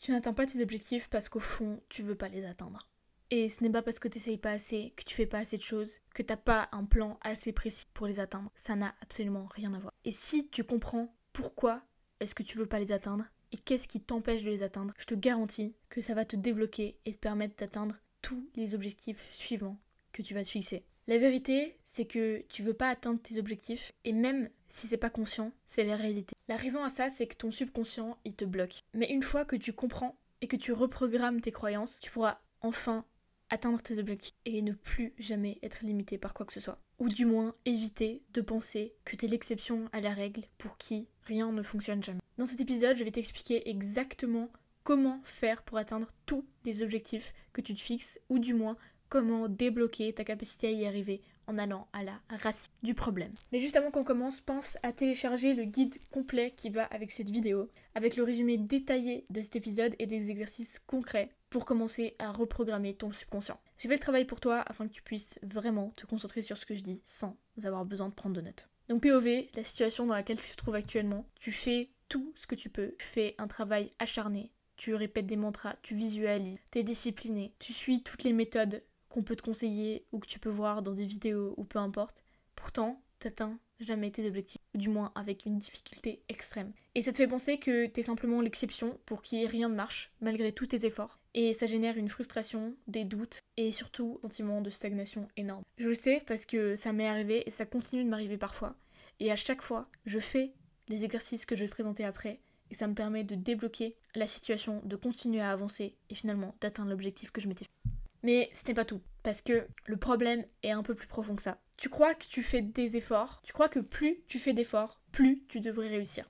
Tu n'atteins pas tes objectifs parce qu'au fond, tu veux pas les atteindre. Et ce n'est pas parce que tu n'essayes pas assez, que tu fais pas assez de choses, que t'as pas un plan assez précis pour les atteindre. Ça n'a absolument rien à voir. Et si tu comprends pourquoi est-ce que tu veux pas les atteindre et qu'est-ce qui t'empêche de les atteindre, je te garantis que ça va te débloquer et te permettre d'atteindre tous les objectifs suivants que tu vas te fixer. La vérité, c'est que tu veux pas atteindre tes objectifs et même si c'est pas conscient, c'est la réalité. La raison à ça, c'est que ton subconscient, il te bloque. Mais une fois que tu comprends et que tu reprogrammes tes croyances, tu pourras enfin atteindre tes objectifs et ne plus jamais être limité par quoi que ce soit. Ou du moins éviter de penser que t'es l'exception à la règle pour qui rien ne fonctionne jamais. Dans cet épisode, je vais t'expliquer exactement comment faire pour atteindre tous les objectifs que tu te fixes, ou du moins comment débloquer ta capacité à y arriver en allant à la racine du problème. Mais juste avant qu'on commence, pense à télécharger le guide complet qui va avec cette vidéo, avec le résumé détaillé de cet épisode et des exercices concrets pour commencer à reprogrammer ton subconscient. J'ai fait le travail pour toi afin que tu puisses vraiment te concentrer sur ce que je dis sans avoir besoin de prendre de notes. Donc POV, la situation dans laquelle tu te trouves actuellement, tu fais tout ce que tu peux, tu fais un travail acharné, tu répètes des mantras, tu visualises, tu es discipliné, tu suis toutes les méthodes qu'on peut te conseiller ou que tu peux voir dans des vidéos ou peu importe. Pourtant, t'atteins jamais tes objectifs, ou du moins avec une difficulté extrême. Et ça te fait penser que t'es simplement l'exception pour qui rien ne marche, malgré tous tes efforts. Et ça génère une frustration, des doutes, et surtout un sentiment de stagnation énorme. Je le sais parce que ça m'est arrivé et ça continue de m'arriver parfois. Et à chaque fois, je fais les exercices que je vais te présenter après, et ça me permet de débloquer la situation, de continuer à avancer, et finalement d'atteindre l'objectif que je m'étais fixé. Mais ce n'est pas tout, parce que le problème est un peu plus profond que ça. Tu crois que tu fais des efforts, tu crois que plus tu fais d'efforts, plus tu devrais réussir.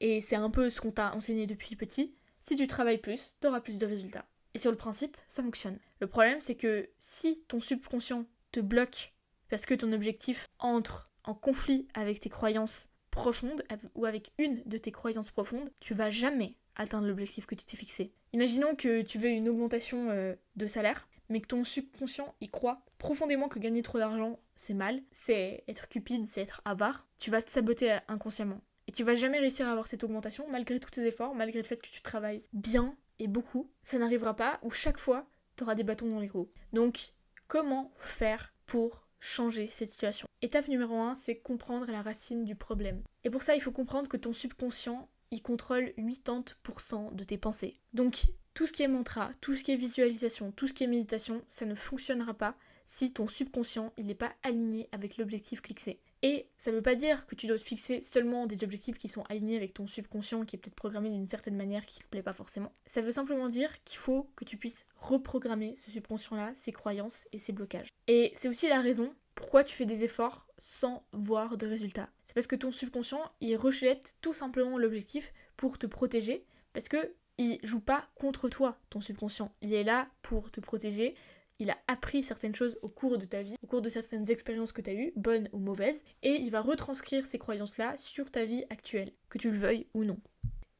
Et c'est un peu ce qu'on t'a enseigné depuis petit, si tu travailles plus, tu auras plus de résultats. Et sur le principe, ça fonctionne. Le problème, c'est que si ton subconscient te bloque parce que ton objectif entre en conflit avec tes croyances profondes, ou avec une de tes croyances profondes, tu vas jamais atteindre l'objectif que tu t'es fixé. Imaginons que tu veux une augmentation de salaire, mais que ton subconscient y croit profondément que gagner trop d'argent, c'est mal, c'est être cupide, c'est être avare, tu vas te saboter inconsciemment. Et tu vas jamais réussir à avoir cette augmentation, malgré tous tes efforts, malgré le fait que tu travailles bien et beaucoup. Ça n'arrivera pas, ou chaque fois, tu auras des bâtons dans les roues. Donc, comment faire pour changer cette situation? Étape numéro 1, c'est comprendre la racine du problème. Et pour ça, il faut comprendre que ton subconscient, il contrôle 80% de tes pensées. Donc, tout ce qui est mantra, tout ce qui est visualisation, tout ce qui est méditation, ça ne fonctionnera pas si ton subconscient il n'est pas aligné avec l'objectif fixé. Et ça ne veut pas dire que tu dois te fixer seulement des objectifs qui sont alignés avec ton subconscient qui est peut-être programmé d'une certaine manière qui ne te plaît pas forcément. Ça veut simplement dire qu'il faut que tu puisses reprogrammer ce subconscient-là, ses croyances et ses blocages. Et c'est aussi la raison pourquoi tu fais des efforts sans voir de résultats. C'est parce que ton subconscient, il rejette tout simplement l'objectif pour te protéger, parce que il joue pas contre toi, ton subconscient. Il est là pour te protéger. Il a appris certaines choses au cours de ta vie, au cours de certaines expériences que tu as eues, bonnes ou mauvaises, et il va retranscrire ces croyances-là sur ta vie actuelle, que tu le veuilles ou non.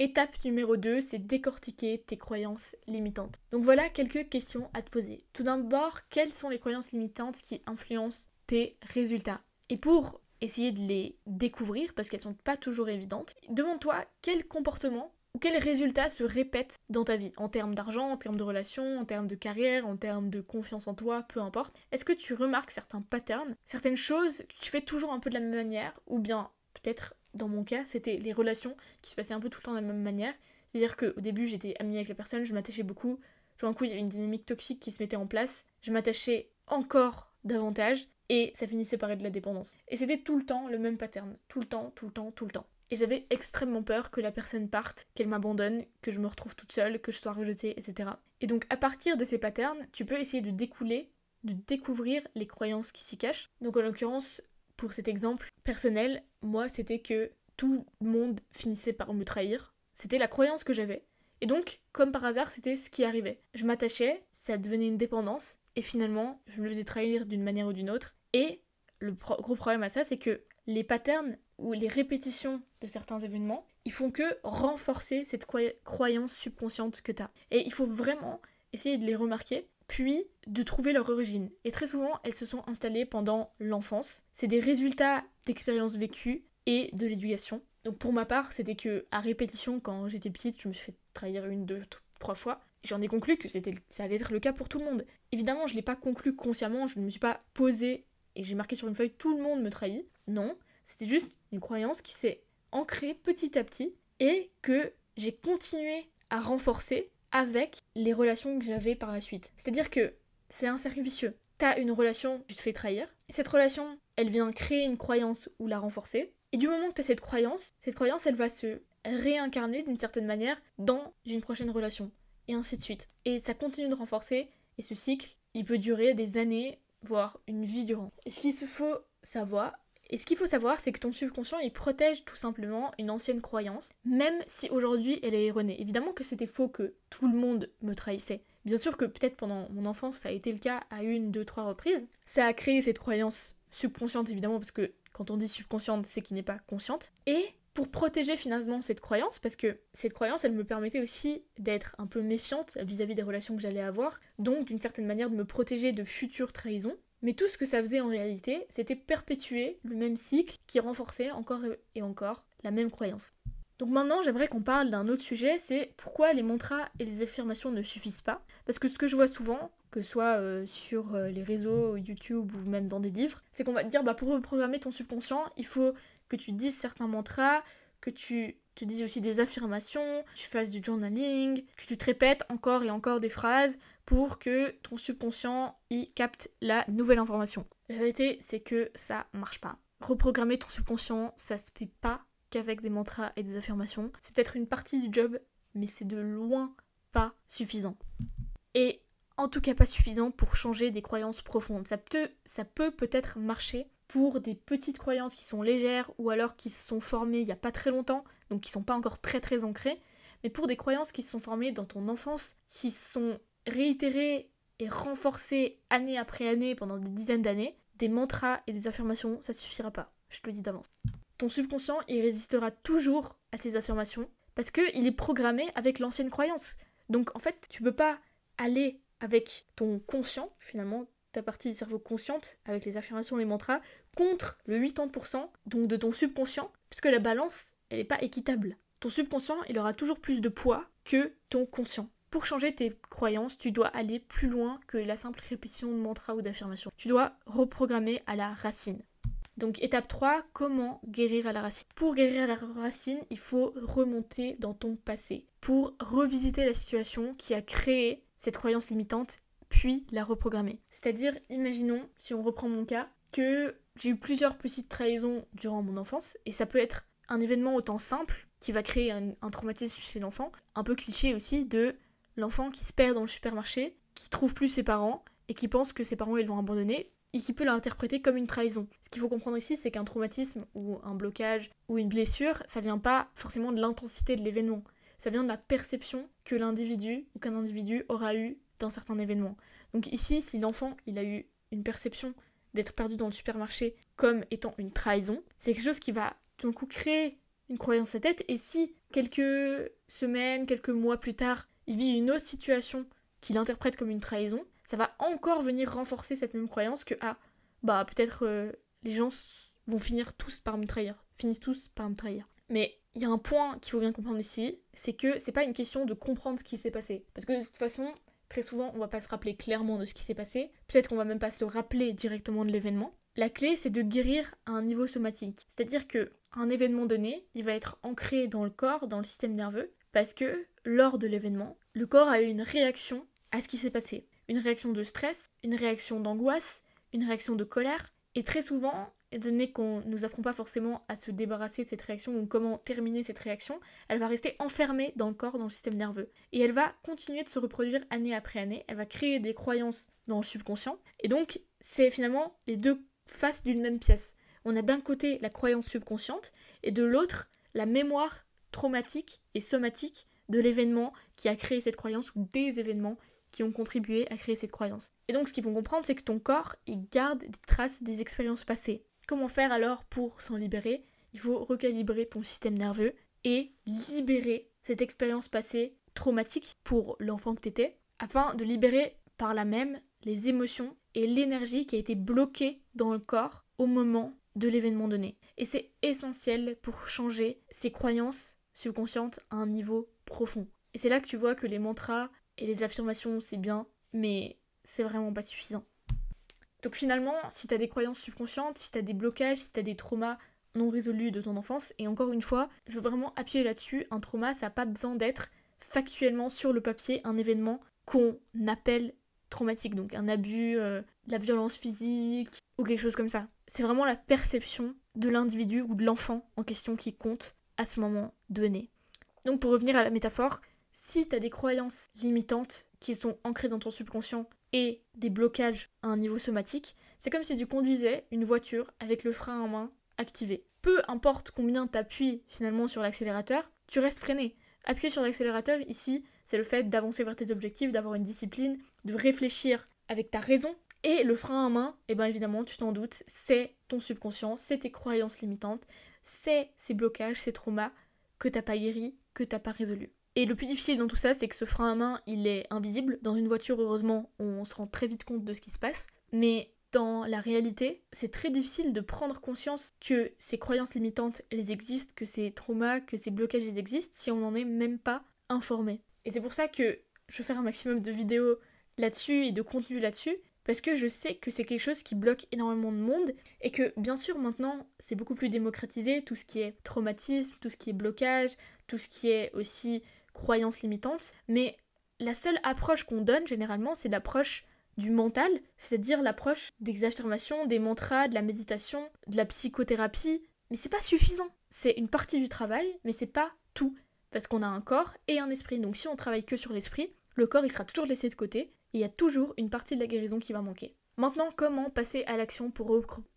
Étape numéro 2, c'est décortiquer tes croyances limitantes. Donc voilà quelques questions à te poser. Tout d'abord, quelles sont les croyances limitantes qui influencent tes résultats? Et pour essayer de les découvrir, parce qu'elles sont pas toujours évidentes, demande-toi quel comportement ou quels résultats se répètent dans ta vie, en termes d'argent, en termes de relations, en termes de carrière, en termes de confiance en toi, peu importe. Est-ce que tu remarques certains patterns, certaines choses que tu fais toujours un peu de la même manière, ou bien peut-être, dans mon cas, c'était les relations qui se passaient un peu tout le temps de la même manière. C'est-à-dire qu'au début, j'étais amie avec la personne, je m'attachais beaucoup, tout d'un coup, il y avait une dynamique toxique qui se mettait en place, je m'attachais encore davantage, et ça finissait par être de la dépendance. Et c'était tout le temps le même pattern, tout le temps. Et j'avais extrêmement peur que la personne parte, qu'elle m'abandonne, que je me retrouve toute seule, que je sois rejetée, etc. Et donc à partir de ces patterns, tu peux essayer de découvrir les croyances qui s'y cachent. Donc en l'occurrence, pour cet exemple personnel, moi c'était que tout le monde finissait par me trahir. C'était la croyance que j'avais. Et donc, comme par hasard, c'était ce qui arrivait. Je m'attachais, ça devenait une dépendance, et finalement, je me faisais trahir d'une manière ou d'une autre. Et le gros problème à ça, c'est que les patterns ou les répétitions de certains événements, ils font que renforcer cette croyance subconsciente que tu as. Et il faut vraiment essayer de les remarquer, puis de trouver leur origine. Et très souvent, elles se sont installées pendant l'enfance. C'est des résultats d'expériences vécues et de l'éducation. Donc pour ma part, c'était que à répétition, quand j'étais petite, je me suis fait trahir 1, 2, 3 fois, j'en ai conclu que ça allait être le cas pour tout le monde. Évidemment, je l'ai pas conclu consciemment, je ne me suis pas posée et j'ai marqué sur une feuille tout le monde me trahit. Non, c'était juste une croyance qui s'est ancrée petit à petit et que j'ai continué à renforcer avec les relations que j'avais par la suite. C'est-à-dire que c'est un cercle vicieux. T'as une relation, tu te fais trahir. Cette relation, elle vient créer une croyance ou la renforcer. Et du moment que t'as cette croyance, elle va se réincarner d'une certaine manière dans une prochaine relation. Et ainsi de suite. Et ça continue de renforcer. Et ce cycle, il peut durer des années, voire une vie durant. Et ce qu'il faut savoir, c'est que ton subconscient, il protège tout simplement une ancienne croyance, même si aujourd'hui elle est erronée. Évidemment que c'était faux que tout le monde me trahissait. Bien sûr que peut-être pendant mon enfance, ça a été le cas à 1, 2, 3 reprises. Ça a créé cette croyance subconsciente, évidemment, parce que quand on dit subconsciente, c'est qu'il n'est pas consciente. Et pour protéger finalement cette croyance, parce que cette croyance, elle me permettait aussi d'être un peu méfiante vis-à-vis des relations que j'allais avoir, donc d'une certaine manière de me protéger de futures trahisons. Mais tout ce que ça faisait en réalité, c'était perpétuer le même cycle qui renforçait encore et encore la même croyance. Donc maintenant, j'aimerais qu'on parle d'un autre sujet, c'est pourquoi les mantras et les affirmations ne suffisent pas. Parce que ce que je vois souvent, que ce soit sur les réseaux, YouTube ou même dans des livres, c'est qu'on va te dire, pour reprogrammer ton subconscient, il faut que tu dises certains mantras, que tu te dises aussi des affirmations, que tu fasses du journaling, que tu te répètes encore et encore des phrases pour que ton subconscient y capte la nouvelle information. La vérité, c'est que ça marche pas. Reprogrammer ton subconscient, ça se fait pas qu'avec des mantras et des affirmations. C'est peut-être une partie du job, mais c'est de loin pas suffisant. Et en tout cas pas suffisant pour changer des croyances profondes. Ça peut peut-être marcher pour des petites croyances qui sont légères ou alors qui se sont formées il y a pas très longtemps, donc qui sont pas encore très très ancrées, mais pour des croyances qui se sont formées dans ton enfance, qui sont réitérées et renforcées année après année pendant des dizaines d'années, des mantras et des affirmations, ça suffira pas. Je te le dis d'avance. Ton subconscient, il résistera toujours à ces affirmations parce qu'il est programmé avec l'ancienne croyance. Donc en fait, tu peux pas aller avec ton conscient, finalement, ta partie du cerveau consciente, avec les affirmations, les mantras, contre le 80%, donc de ton subconscient, puisque la balance, elle n'est pas équitable. Ton subconscient, il aura toujours plus de poids que ton conscient. Pour changer tes croyances, tu dois aller plus loin que la simple répétition de mantras ou d'affirmations. Tu dois reprogrammer à la racine. Donc étape 3, comment guérir à la racine? Pour guérir à la racine, il faut remonter dans ton passé, pour revisiter la situation qui a créé cette croyance limitante, puis la reprogrammer. C'est-à-dire, imaginons, si on reprend mon cas, que j'ai eu plusieurs petites trahisons durant mon enfance, et ça peut être un événement autant simple, qui va créer un traumatisme chez l'enfant, un peu cliché aussi, de l'enfant qui se perd dans le supermarché, qui trouve plus ses parents, et qui pense que ses parents ils l'ont abandonné, et qui peut l'interpréter comme une trahison. Ce qu'il faut comprendre ici, c'est qu'un traumatisme, ou un blocage, ou une blessure, ça vient pas forcément de l'intensité de l'événement. Ça vient de la perception que l'individu, ou qu'un individu aura eu dans certains événements. Donc ici, si l'enfant, il a eu une perception d'être perdu dans le supermarché comme étant une trahison, c'est quelque chose qui va tout d'un coup créer une croyance dans sa tête, et si quelques semaines, quelques mois plus tard, il vit une autre situation qu'il interprète comme une trahison, ça va encore venir renforcer cette même croyance que peut-être les gens vont finissent tous par me trahir. Mais il y a un point qu'il faut bien comprendre ici, c'est que c'est pas une question de comprendre ce qui s'est passé. Parce que de toute façon, très souvent, on va pas se rappeler clairement de ce qui s'est passé. Peut-être qu'on va même pas se rappeler directement de l'événement. La clé, c'est de guérir à un niveau somatique. C'est-à-dire que un événement donné, il va être ancré dans le corps, dans le système nerveux, parce que lors de l'événement, le corps a eu une réaction à ce qui s'est passé. Une réaction de stress, une réaction d'angoisse, une réaction de colère. Et très souvent, étant donné qu'on ne nous apprend pas forcément à se débarrasser de cette réaction ou comment terminer cette réaction, elle va rester enfermée dans le corps, dans le système nerveux. Et elle va continuer de se reproduire année après année. Elle va créer des croyances dans le subconscient. Et donc, c'est finalement les deux faces d'une même pièce. On a d'un côté la croyance subconsciente et de l'autre la mémoire traumatique et somatique de l'événement qui a créé cette croyance ou des événements qui ont contribué à créer cette croyance. Et donc ce qu'il faut comprendre, c'est que ton corps, il garde des traces des expériences passées. Comment faire alors pour s'en libérer? Il faut recalibrer ton système nerveux et libérer cette expérience passée traumatique pour l'enfant que t'étais, afin de libérer par là même les émotions et l'énergie qui a été bloquée dans le corps au moment de l'événement donné. Et c'est essentiel pour changer ces croyances subconscientes à un niveau profond. Et c'est là que tu vois que les mantras et les affirmations, c'est bien, mais c'est vraiment pas suffisant. Donc finalement, si t'as des croyances subconscientes, si t'as des blocages, si t'as des traumas non résolus de ton enfance, et encore une fois, je veux vraiment appuyer là-dessus, un trauma, ça n'a pas besoin d'être factuellement sur le papier un événement qu'on appelle traumatique, donc un abus, de la violence physique ou quelque chose comme ça. C'est vraiment la perception de l'individu ou de l'enfant en question qui compte à ce moment donné. Donc pour revenir à la métaphore, si tu as des croyances limitantes qui sont ancrées dans ton subconscient et des blocages à un niveau somatique, c'est comme si tu conduisais une voiture avec le frein en main activé. Peu importe combien tu appuies finalement sur l'accélérateur, tu restes freiné. Appuyer sur l'accélérateur ici, c'est le fait d'avancer vers tes objectifs, d'avoir une discipline, de réfléchir avec ta raison. Et le frein en main, et bien évidemment, tu t'en doutes, c'est ton subconscient, c'est tes croyances limitantes, c'est ces blocages, ces traumas que t'as pas guéri, que t'as pas résolu. Et le plus difficile dans tout ça, c'est que ce frein à main, il est invisible. Dans une voiture, heureusement, on se rend très vite compte de ce qui se passe. Mais dans la réalité, c'est très difficile de prendre conscience que ces croyances limitantes, elles existent, que ces traumas, que ces blocages, ils existent, si on n'en est même pas informé. Et c'est pour ça que je vais faire un maximum de vidéos là-dessus et de contenu là-dessus, parce que je sais que c'est quelque chose qui bloque énormément de monde, et que bien sûr maintenant c'est beaucoup plus démocratisé, tout ce qui est traumatisme, tout ce qui est blocage, tout ce qui est aussi croyances limitantes, mais la seule approche qu'on donne généralement c'est l'approche du mental, c'est-à-dire l'approche des affirmations, des mantras, de la méditation, de la psychothérapie, mais c'est pas suffisant. C'est une partie du travail, mais c'est pas tout, parce qu'on a un corps et un esprit, donc si on travaille que sur l'esprit, le corps il sera toujours laissé de côté, et il y a toujours une partie de la guérison qui va manquer. Maintenant, comment passer à l'action pour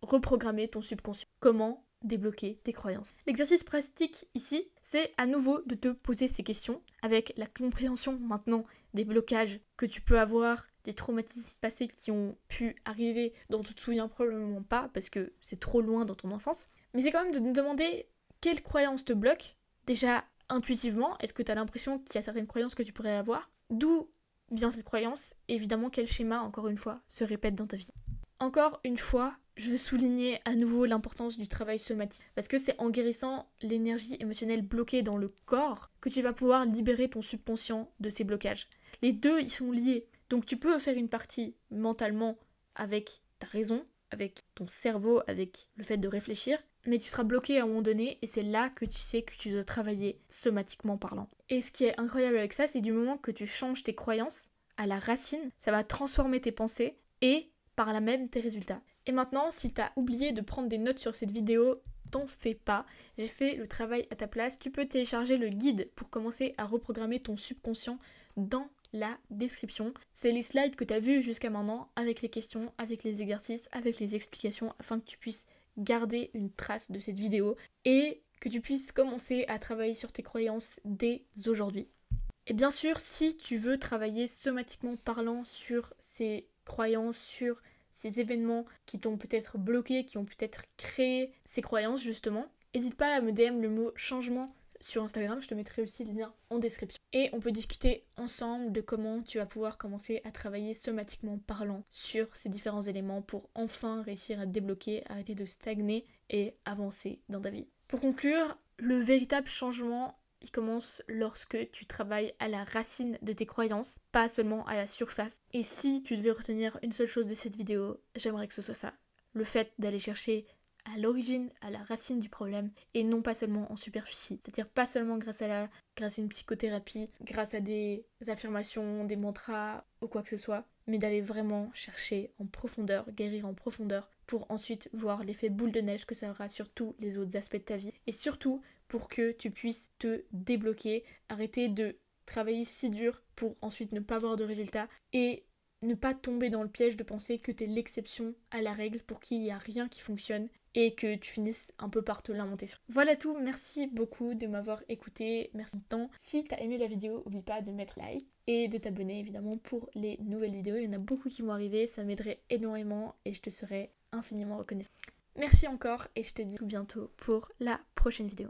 reprogrammer ton subconscient? Comment débloquer tes croyances? L'exercice pratique ici, c'est à nouveau de te poser ces questions avec la compréhension maintenant des blocages que tu peux avoir, des traumatismes passés qui ont pu arriver dont tu te souviens probablement pas parce que c'est trop loin dans ton enfance. Mais c'est quand même de te demander quelles croyances te bloquent. Déjà, intuitivement, est-ce que tu as l'impression qu'il y a certaines croyances que tu pourrais avoir? D'où vient cette croyance? Évidemment, quel schéma, encore une fois, se répète dans ta vie? Encore une fois, je veux souligner à nouveau l'importance du travail somatique. Parce que c'est en guérissant l'énergie émotionnelle bloquée dans le corps que tu vas pouvoir libérer ton subconscient de ces blocages. Les deux, ils sont liés. Donc tu peux faire une partie mentalement avec ta raison, avec ton cerveau, avec le fait de réfléchir, mais tu seras bloqué à un moment donné et c'est là que tu sais que tu dois travailler somatiquement parlant. Et ce qui est incroyable avec ça, c'est du moment que tu changes tes croyances à la racine, ça va transformer tes pensées et par là même tes résultats. Et maintenant, si tu as oublié de prendre des notes sur cette vidéo, t'en fais pas. J'ai fait le travail à ta place. Tu peux télécharger le guide pour commencer à reprogrammer ton subconscient dans la description. C'est les slides que tu as vus jusqu'à maintenant avec les questions, avec les exercices, avec les explications afin que tu puisses garder une trace de cette vidéo et que tu puisses commencer à travailler sur tes croyances dès aujourd'hui. Et bien sûr, si tu veux travailler somatiquement parlant sur ces croyances, sur ces événements qui t'ont peut-être bloqué, qui ont peut-être créé ces croyances justement, n'hésite pas à me DM le mot changement sur Instagram, je te mettrai aussi le lien en description. Et on peut discuter ensemble de comment tu vas pouvoir commencer à travailler somatiquement parlant sur ces différents éléments pour enfin réussir à te débloquer, arrêter de stagner et avancer dans ta vie. Pour conclure, le véritable changement, il commence lorsque tu travailles à la racine de tes croyances, pas seulement à la surface. Et si tu devais retenir une seule chose de cette vidéo, j'aimerais que ce soit ça. Le fait d'aller chercher à l'origine, à la racine du problème, et non pas seulement en superficie. C'est-à-dire pas seulement grâce à une psychothérapie, grâce à des affirmations, des mantras ou quoi que ce soit, mais d'aller vraiment chercher en profondeur, guérir en profondeur, pour ensuite voir l'effet boule de neige que ça aura sur tous les autres aspects de ta vie. Et surtout, pour que tu puisses te débloquer, arrêter de travailler si dur pour ensuite ne pas avoir de résultats, et ne pas tomber dans le piège de penser que t'es l'exception à la règle pour qu'il n'y a rien qui fonctionne et que tu finisses un peu par te lamenter sur. Voilà tout, merci beaucoup de m'avoir écouté, merci de ton temps. Si t'as aimé la vidéo, n'oublie pas de mettre like et de t'abonner évidemment pour les nouvelles vidéos. Il y en a beaucoup qui vont arriver, ça m'aiderait énormément et je te serai infiniment reconnaissante. Merci encore et je te dis à bientôt pour la prochaine vidéo.